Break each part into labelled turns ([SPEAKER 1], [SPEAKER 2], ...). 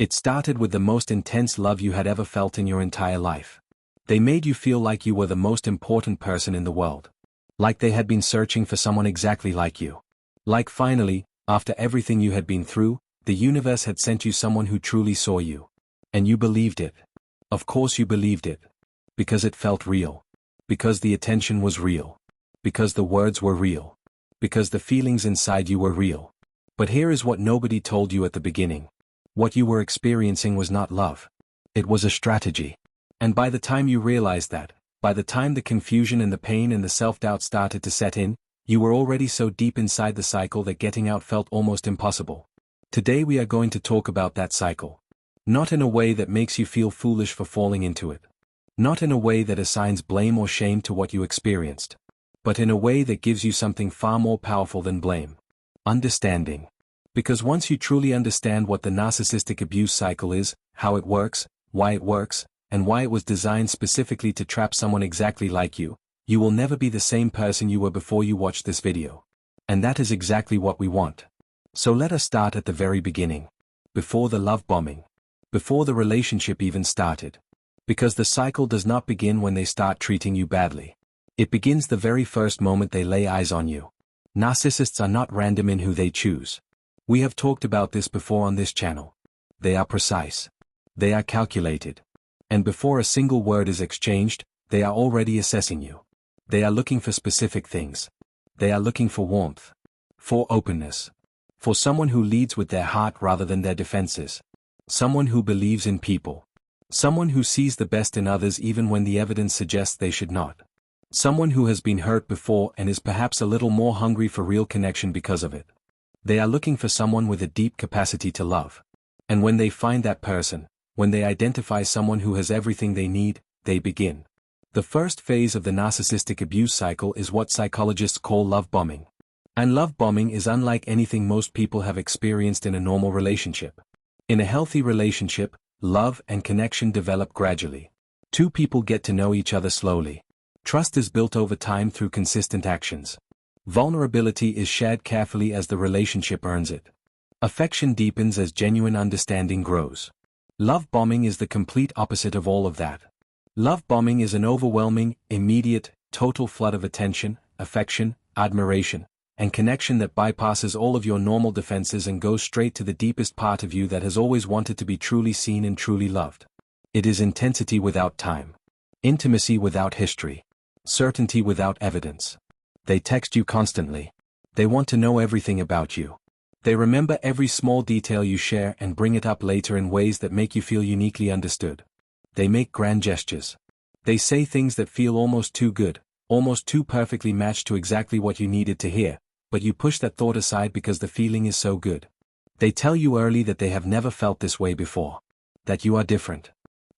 [SPEAKER 1] It started with the most intense love you had ever felt in your entire life. They made you feel like you were the most important person in the world. Like they had been searching for someone exactly like you. Like finally, after everything you had been through, the universe had sent you someone who truly saw you. And you believed it. Of course you believed it. Because it felt real. Because the attention was real. Because the words were real. Because the feelings inside you were real. But here is what nobody told you at the beginning. What you were experiencing was not love. It was a strategy. And by the time you realized that, by the time the confusion and the pain and the self-doubt started to set in, you were already so deep inside the cycle that getting out felt almost impossible. Today we are going to talk about that cycle. Not in a way that makes you feel foolish for falling into it. Not in a way that assigns blame or shame to what you experienced. But in a way that gives you something far more powerful than blame. Understanding. Because once you truly understand what the narcissistic abuse cycle is, how it works, and why it was designed specifically to trap someone exactly like you, you will never be the same person you were before you watched this video. And that is exactly what we want. So let us start at the very beginning. Before the love bombing. Before the relationship even started. Because the cycle does not begin when they start treating you badly. It begins the very first moment they lay eyes on you. Narcissists are not random in who they choose. We have talked about this before on this channel. They are precise. They are calculated. And before a single word is exchanged, they are already assessing you. They are looking for specific things. They are looking for warmth. For openness. For someone who leads with their heart rather than their defenses. Someone who believes in people. Someone who sees the best in others even when the evidence suggests they should not. Someone who has been hurt before and is perhaps a little more hungry for real connection because of it. They are looking for someone with a deep capacity to love. And when they find that person, when they identify someone who has everything they need, they begin. The first phase of the narcissistic abuse cycle is what psychologists call love bombing. And love bombing is unlike anything most people have experienced in a normal relationship. In a healthy relationship, love and connection develop gradually. Two people get to know each other slowly. Trust is built over time through consistent actions. Vulnerability is shared carefully as the relationship earns it. Affection deepens as genuine understanding grows. Love bombing is the complete opposite of all of that. Love bombing is an overwhelming, immediate, total flood of attention, affection, admiration, and connection that bypasses all of your normal defenses and goes straight to the deepest part of you that has always wanted to be truly seen and truly loved. It is intensity without time. Intimacy without history. Certainty without evidence. They text you constantly. They want to know everything about you. They remember every small detail you share and bring it up later in ways that make you feel uniquely understood. They make grand gestures. They say things that feel almost too good, almost too perfectly matched to exactly what you needed to hear, but you push that thought aside because the feeling is so good. They tell you early that they have never felt this way before. That you are different.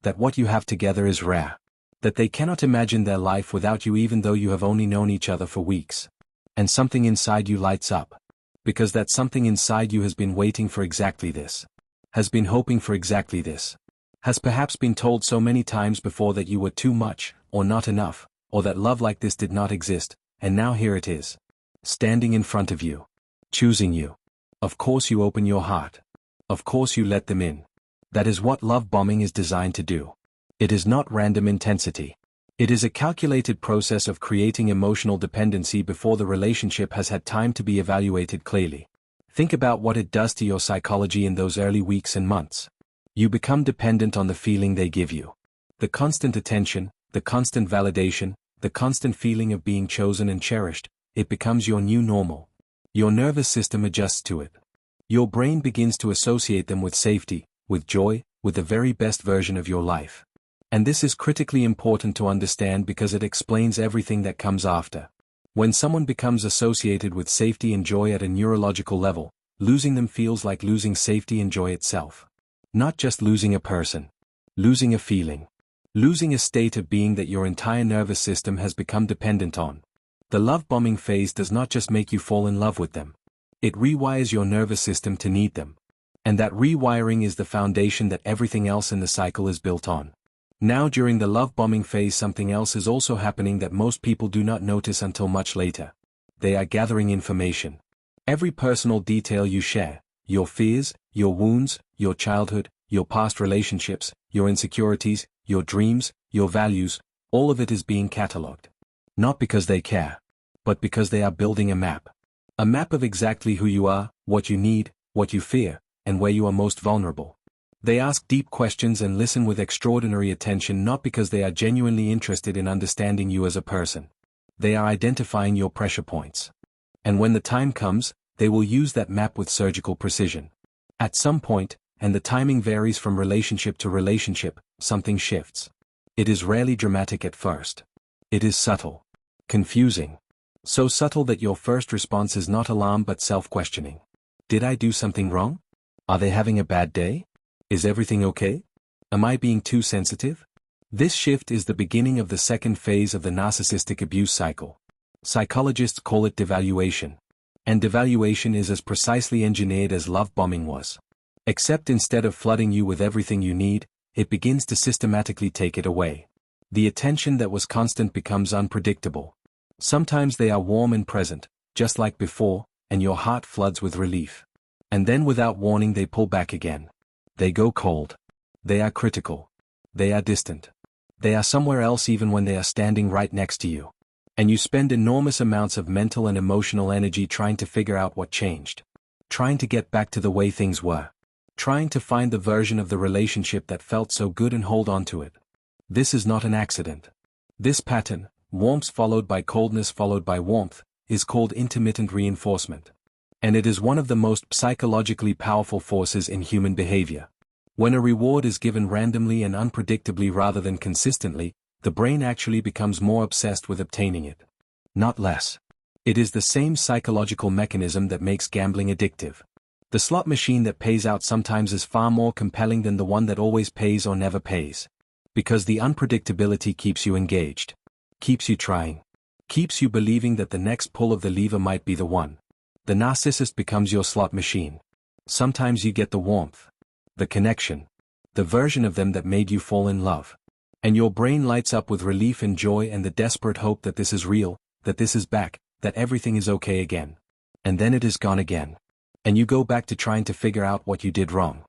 [SPEAKER 1] That what you have together is rare. That they cannot imagine their life without you even though you have only known each other for weeks. And something inside you lights up. Because that something inside you has been waiting for exactly this. Has been hoping for exactly this. Has perhaps been told so many times before that you were too much, or not enough, or that love like this did not exist, and now here it is. Standing in front of you. Choosing you. Of course you open your heart. Of course you let them in. That is what love bombing is designed to do. It is not random intensity. It is a calculated process of creating emotional dependency before the relationship has had time to be evaluated clearly. Think about what it does to your psychology in those early weeks and months. You become dependent on the feeling they give you. The constant attention, the constant validation, the constant feeling of being chosen and cherished, it becomes your new normal. Your nervous system adjusts to it. Your brain begins to associate them with safety, with joy, with the very best version of your life. And this is critically important to understand because it explains everything that comes after. When someone becomes associated with safety and joy at a neurological level, losing them feels like losing safety and joy itself. Not just losing a person. Losing a feeling. Losing a state of being that your entire nervous system has become dependent on. The love bombing phase does not just make you fall in love with them. It rewires your nervous system to need them. And that rewiring is the foundation that everything else in the cycle is built on. Now during the love bombing phase something else is also happening that most people do not notice until much later. They are gathering information. Every personal detail you share, your fears, your wounds, your childhood, your past relationships, your insecurities, your dreams, your values, all of it is being catalogued. Not because they care, but because they are building a map. A map of exactly who you are, what you need, what you fear, and where you are most vulnerable. They ask deep questions and listen with extraordinary attention not because they are genuinely interested in understanding you as a person. They are identifying your pressure points. And when the time comes, they will use that map with surgical precision. At some point, and the timing varies from relationship to relationship, something shifts. It is rarely dramatic at first. It is subtle. Confusing. So subtle that your first response is not alarm but self-questioning. Did I do something wrong? Are they having a bad day? Is everything okay? Am I being too sensitive? This shift is the beginning of the second phase of the narcissistic abuse cycle. Psychologists call it devaluation. And devaluation is as precisely engineered as love bombing was. Except instead of flooding you with everything you need, it begins to systematically take it away. The attention that was constant becomes unpredictable. Sometimes they are warm and present, just like before, and your heart floods with relief. And then without warning they pull back again. They go cold. They are critical. They are distant. They are somewhere else even when they are standing right next to you. And you spend enormous amounts of mental and emotional energy trying to figure out what changed. Trying to get back to the way things were. Trying to find the version of the relationship that felt so good and hold on to it. This is not an accident. This pattern, warmth followed by coldness followed by warmth, is called intermittent reinforcement. And it is one of the most psychologically powerful forces in human behavior. When a reward is given randomly and unpredictably rather than consistently, the brain actually becomes more obsessed with obtaining it. Not less. It is the same psychological mechanism that makes gambling addictive. The slot machine that pays out sometimes is far more compelling than the one that always pays or never pays. Because the unpredictability keeps you engaged. Keeps you trying. Keeps you believing that the next pull of the lever might be the one. The narcissist becomes your slot machine. Sometimes you get the warmth. The connection. The version of them that made you fall in love. And your brain lights up with relief and joy and the desperate hope that this is real, that this is back, that everything is okay again. And then it is gone again. And you go back to trying to figure out what you did wrong.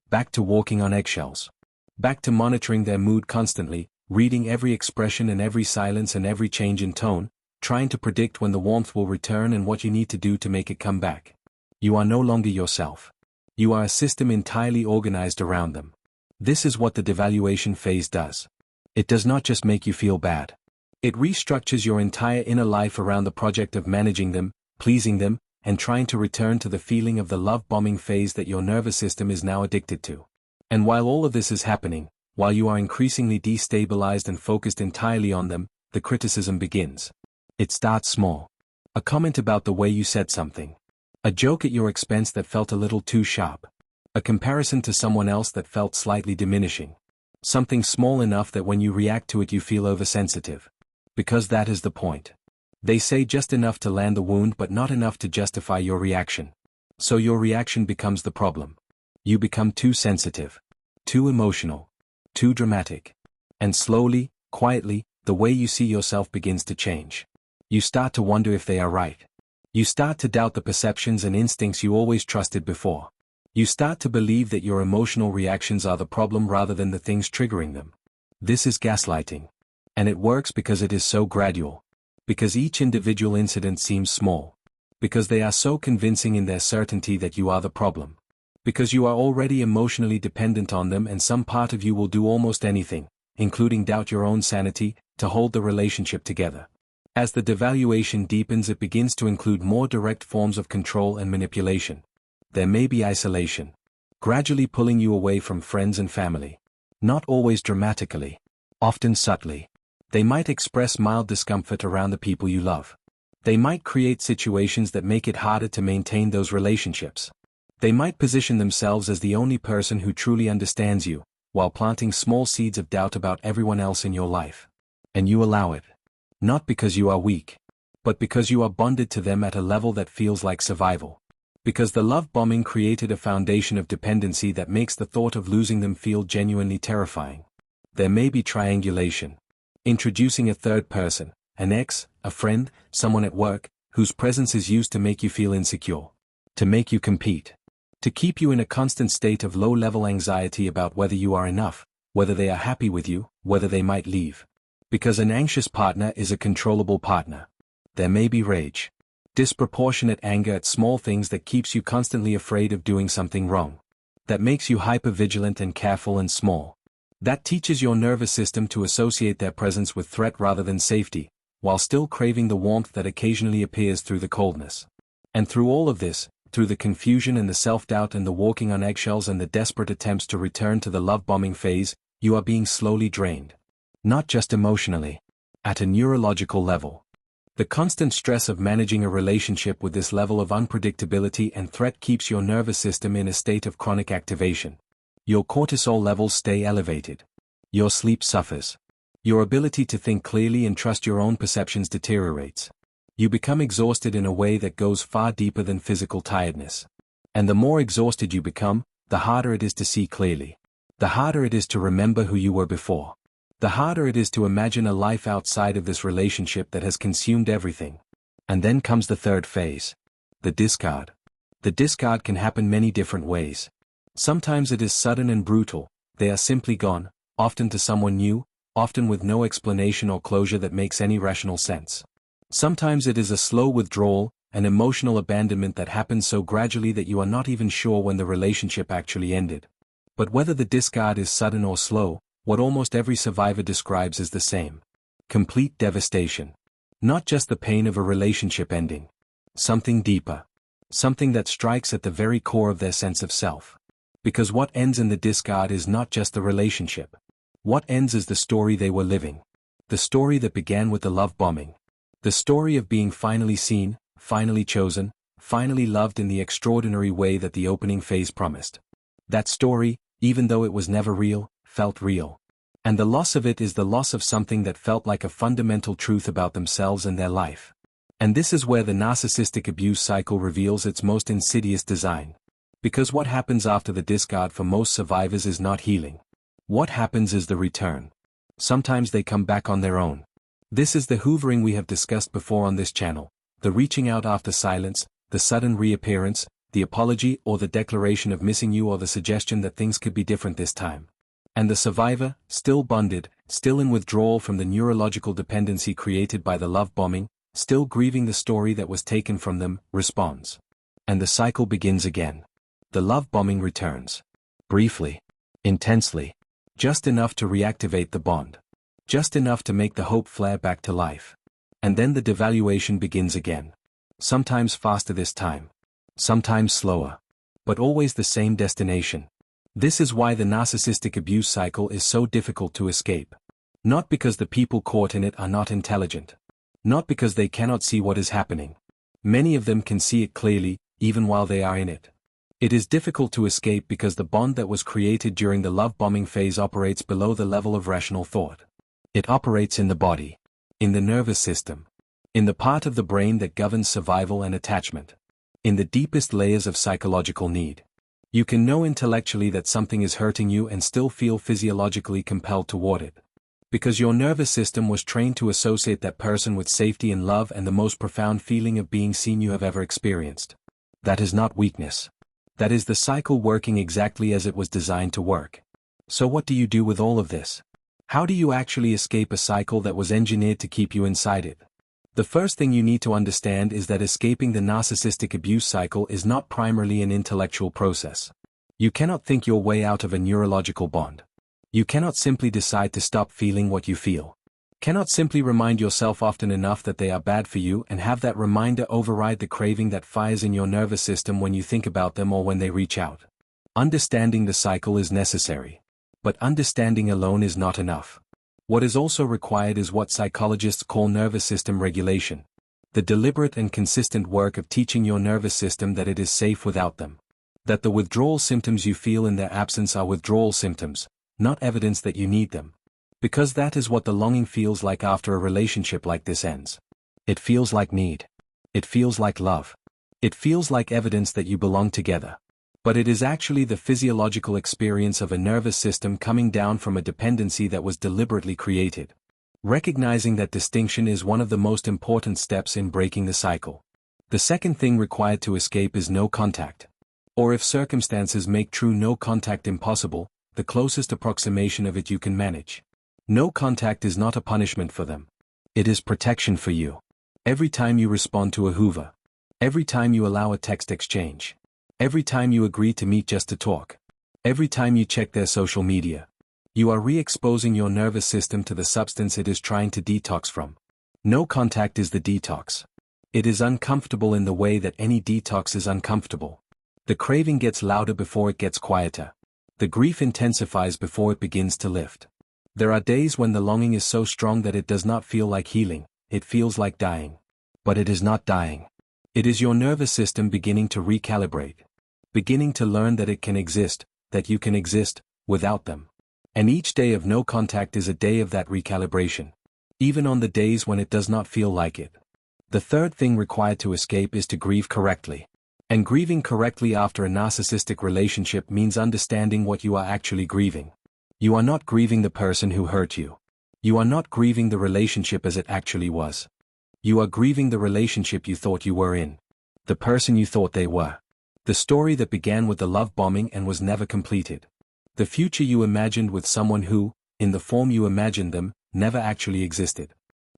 [SPEAKER 1] Back to walking on eggshells. Back to monitoring their mood constantly, reading every expression and every silence and every change in tone, trying to predict when the warmth will return and what you need to do to make it come back. You are no longer yourself. You are a system entirely organized around them. This is what the devaluation phase does. It does not just make you feel bad. It restructures your entire inner life around the project of managing them, pleasing them, and trying to return to the feeling of the love-bombing phase that your nervous system is now addicted to. And while all of this is happening, while you are increasingly destabilized and focused entirely on them, the criticism begins. It starts small. A comment about the way you said something. A joke at your expense that felt a little too sharp. A comparison to someone else that felt slightly diminishing. Something small enough that when you react to it you feel oversensitive. Because that is the point. They say just enough to land the wound but not enough to justify your reaction. So your reaction becomes the problem. You become too sensitive. Too emotional. Too dramatic. And slowly, quietly, the way you see yourself begins to change. You start to wonder if they are right. You start to doubt the perceptions and instincts you always trusted before. You start to believe that your emotional reactions are the problem rather than the things triggering them. This is gaslighting. And it works because it is so gradual. Because each individual incident seems small. Because they are so convincing in their certainty that you are the problem. Because you are already emotionally dependent on them and some part of you will do almost anything, including doubt your own sanity, to hold the relationship together. As the devaluation deepens it begins to include more direct forms of control and manipulation. There may be isolation. Gradually pulling you away from friends and family. Not always dramatically. Often subtly. They might express mild discomfort around the people you love. They might create situations that make it harder to maintain those relationships. They might position themselves as the only person who truly understands you, while planting small seeds of doubt about everyone else in your life. And you allow it. Not because you are weak, but because you are bonded to them at a level that feels like survival. Because the love bombing created a foundation of dependency that makes the thought of losing them feel genuinely terrifying. There may be triangulation. Introducing a third person, an ex, a friend, someone at work, whose presence is used to make you feel insecure. To make you compete. To keep you in a constant state of low-level anxiety about whether you are enough, whether they are happy with you, whether they might leave. Because an anxious partner is a controllable partner. There may be rage. Disproportionate anger at small things that keeps you constantly afraid of doing something wrong. That makes you hyper-vigilant and careful and small. That teaches your nervous system to associate their presence with threat rather than safety, while still craving the warmth that occasionally appears through the coldness. And through all of this, through the confusion and the self-doubt and the walking on eggshells and the desperate attempts to return to the love-bombing phase, you are being slowly drained. Not just emotionally. At a neurological level. The constant stress of managing a relationship with this level of unpredictability and threat keeps your nervous system in a state of chronic activation. Your cortisol levels stay elevated. Your sleep suffers. Your ability to think clearly and trust your own perceptions deteriorates. You become exhausted in a way that goes far deeper than physical tiredness. And the more exhausted you become, the harder it is to see clearly. The harder it is to remember who you were before. The harder it is to imagine a life outside of this relationship that has consumed everything. And then comes the third phase. The discard. The discard can happen many different ways. Sometimes it is sudden and brutal. They are simply gone, often to someone new, often with no explanation or closure that makes any rational sense. Sometimes it is a slow withdrawal, an emotional abandonment that happens so gradually that you are not even sure when the relationship actually ended. But whether the discard is sudden or slow, what almost every survivor describes is the same. Complete devastation. Not just the pain of a relationship ending. Something deeper. Something that strikes at the very core of their sense of self. Because what ends in the discard is not just the relationship. What ends is the story they were living. The story that began with the love bombing. The story of being finally seen, finally chosen, finally loved in the extraordinary way that the opening phase promised. That story, even though it was never real, felt real. And the loss of it is the loss of something that felt like a fundamental truth about themselves and their life. And this is where the narcissistic abuse cycle reveals its most insidious design. Because what happens after the discard for most survivors is not healing. What happens is the return. Sometimes they come back on their own. This is the hoovering we have discussed before on this channel, the reaching out after silence, the sudden reappearance, the apology or the declaration of missing you or the suggestion that things could be different this time. And the survivor, still bonded, still in withdrawal from the neurological dependency created by the love bombing, still grieving the story that was taken from them, responds. And the cycle begins again. The love bombing returns. Briefly. Intensely. Just enough to reactivate the bond. Just enough to make the hope flare back to life. And then the devaluation begins again. Sometimes faster this time. Sometimes slower. But always the same destination. This is why the narcissistic abuse cycle is so difficult to escape. Not because the people caught in it are not intelligent. Not because they cannot see what is happening. Many of them can see it clearly, even while they are in it. It is difficult to escape because the bond that was created during the love bombing phase operates below the level of rational thought. It operates in the body. In the nervous system. In the part of the brain that governs survival and attachment. In the deepest layers of psychological need. You can know intellectually that something is hurting you and still feel physiologically compelled toward it. Because your nervous system was trained to associate that person with safety and love and the most profound feeling of being seen you have ever experienced. That is not weakness. That is the cycle working exactly as it was designed to work. So what do you do with all of this? How do you actually escape a cycle that was engineered to keep you inside it? The first thing you need to understand is that escaping the narcissistic abuse cycle is not primarily an intellectual process. You cannot think your way out of a neurological bond. You cannot simply decide to stop feeling what you feel. Cannot simply remind yourself often enough that they are bad for you and have that reminder override the craving that fires in your nervous system when you think about them or when they reach out. Understanding the cycle is necessary. But understanding alone is not enough. What is also required is what psychologists call nervous system regulation. The deliberate and consistent work of teaching your nervous system that it is safe without them. That the withdrawal symptoms you feel in their absence are withdrawal symptoms, not evidence that you need them. Because that is what the longing feels like after a relationship like this ends. It feels like need. It feels like love. It feels like evidence that you belong together. But it is actually the physiological experience of a nervous system coming down from a dependency that was deliberately created. Recognizing that distinction is one of the most important steps in breaking the cycle. The second thing required to escape is no contact. Or if circumstances make true no contact impossible, the closest approximation of it you can manage. No contact is not a punishment for them. It is protection for you. Every time you respond to a Hoover. Every time you allow a text exchange. Every time you agree to meet just to talk. Every time you check their social media. You are re-exposing your nervous system to the substance it is trying to detox from. No contact is the detox. It is uncomfortable in the way that any detox is uncomfortable. The craving gets louder before it gets quieter. The grief intensifies before it begins to lift. There are days when the longing is so strong that it does not feel like healing, it feels like dying. But it is not dying. It is your nervous system beginning to recalibrate. Beginning to learn that it can exist, that you can exist, without them. And each day of no contact is a day of that recalibration. Even on the days when it does not feel like it. The third thing required to escape is to grieve correctly. And grieving correctly after a narcissistic relationship means understanding what you are actually grieving. You are not grieving the person who hurt you. You are not grieving the relationship as it actually was. You are grieving the relationship you thought you were in. The person you thought they were. The story that began with the love bombing and was never completed. The future you imagined with someone who, in the form you imagined them, never actually existed.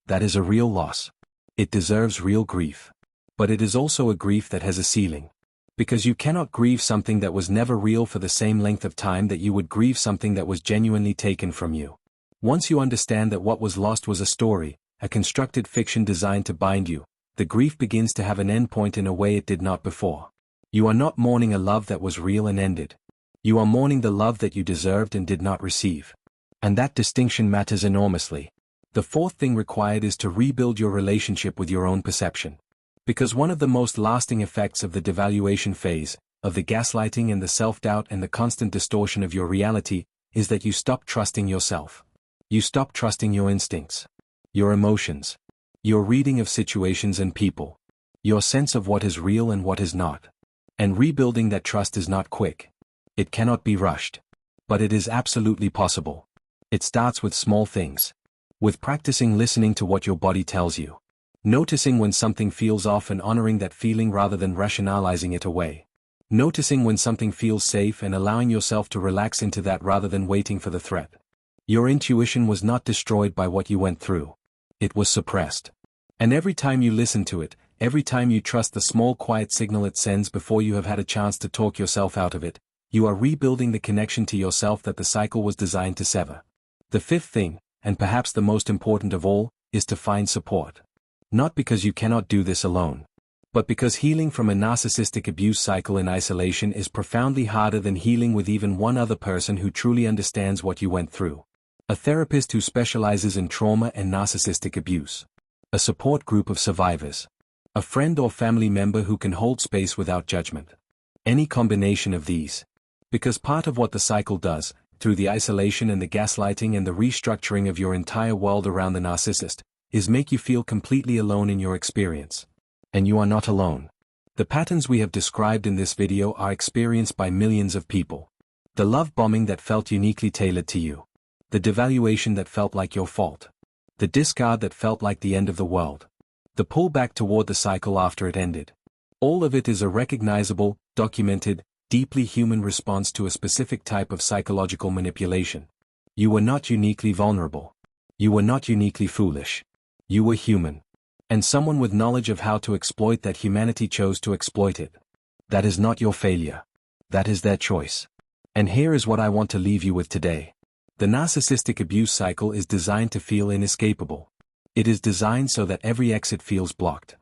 [SPEAKER 1] That is a real loss. It deserves real grief. But it is also a grief that has a ceiling. Because you cannot grieve something that was never real for the same length of time that you would grieve something that was genuinely taken from you. Once you understand that what was lost was a story, a constructed fiction designed to bind you, the grief begins to have an endpoint in a way it did not before. You are not mourning a love that was real and ended. You are mourning the love that you deserved and did not receive. And that distinction matters enormously. The fourth thing required is to rebuild your relationship with your own perception. Because one of the most lasting effects of the devaluation phase, of the gaslighting and the self-doubt and the constant distortion of your reality, is that you stop trusting yourself. You stop trusting your instincts. Your emotions. Your reading of situations and people. Your sense of what is real and what is not. And rebuilding that trust is not quick. It cannot be rushed. But it is absolutely possible. It starts with small things. With practicing listening to what your body tells you. Noticing when something feels off and honoring that feeling rather than rationalizing it away. Noticing when something feels safe and allowing yourself to relax into that rather than waiting for the threat. Your intuition was not destroyed by what you went through. It was suppressed. And every time you listen to it, every time you trust the small quiet signal it sends before you have had a chance to talk yourself out of it, you are rebuilding the connection to yourself that the cycle was designed to sever. The fifth thing, and perhaps the most important of all, is to find support. Not because you cannot do this alone. But because healing from a narcissistic abuse cycle in isolation is profoundly harder than healing with even one other person who truly understands what you went through. A therapist who specializes in trauma and narcissistic abuse. A support group of survivors. A friend or family member who can hold space without judgment. Any combination of these. Because part of what the cycle does, through the isolation and the gaslighting and the restructuring of your entire world around the narcissist, is make you feel completely alone in your experience. And you are not alone. The patterns we have described in this video are experienced by millions of people. The love bombing that felt uniquely tailored to you. The devaluation that felt like your fault. The discard that felt like the end of the world. The pullback toward the cycle after it ended. All of it is a recognizable, documented, deeply human response to a specific type of psychological manipulation. You were not uniquely vulnerable. You were not uniquely foolish. You were human. And someone with knowledge of how to exploit that humanity chose to exploit it. That is not your failure. That is their choice. And here is what I want to leave you with today. The narcissistic abuse cycle is designed to feel inescapable. It is designed so that every exit feels blocked.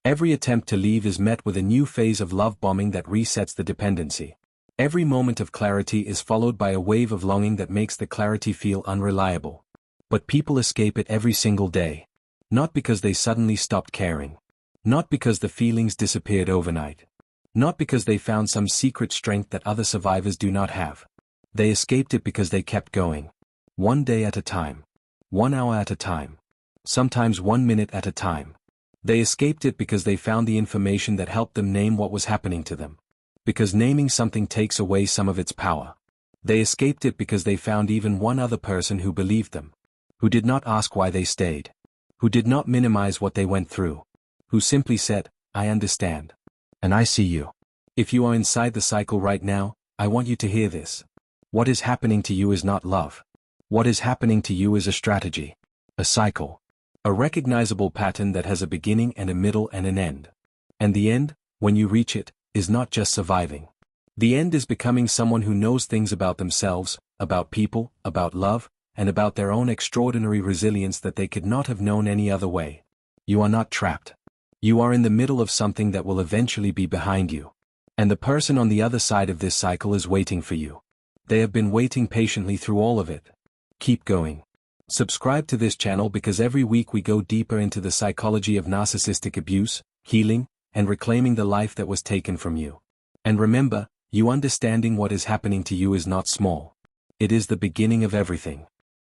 [SPEAKER 1] Every attempt to leave is met with a new phase of love bombing that resets the dependency. Every moment of clarity is followed by a wave of longing that makes the clarity feel unreliable. But people escape it every single day. Not because they suddenly stopped caring. Not because the feelings disappeared overnight. Not because they found some secret strength that other survivors do not have. They escaped it because they kept going. 1 day at a time. 1 hour at a time. Sometimes 1 minute at a time. They escaped it because they found the information that helped them name what was happening to them. Because naming something takes away some of its power. They escaped it because they found even one other person who believed them. Who did not ask why they stayed. Who did not minimize what they went through. Who simply said, I understand. And I see you. If you are inside the cycle right now, I want you to hear this. What is happening to you is not love. What is happening to you is a strategy. A cycle. A recognizable pattern that has a beginning and a middle and an end. And the end, when you reach it, is not just surviving. The end is becoming someone who knows things about themselves, about people, about love, and about their own extraordinary resilience that they could not have known any other way. You are not trapped. You are in the middle of something that will eventually be behind you. And the person on the other side of this cycle is waiting for you. They have been waiting patiently through all of it. Keep going. Subscribe to this channel because every week we go deeper into the psychology of narcissistic abuse, healing, and reclaiming the life that was taken from you. And remember, you understanding what is happening to you is not small. It is the beginning of everything.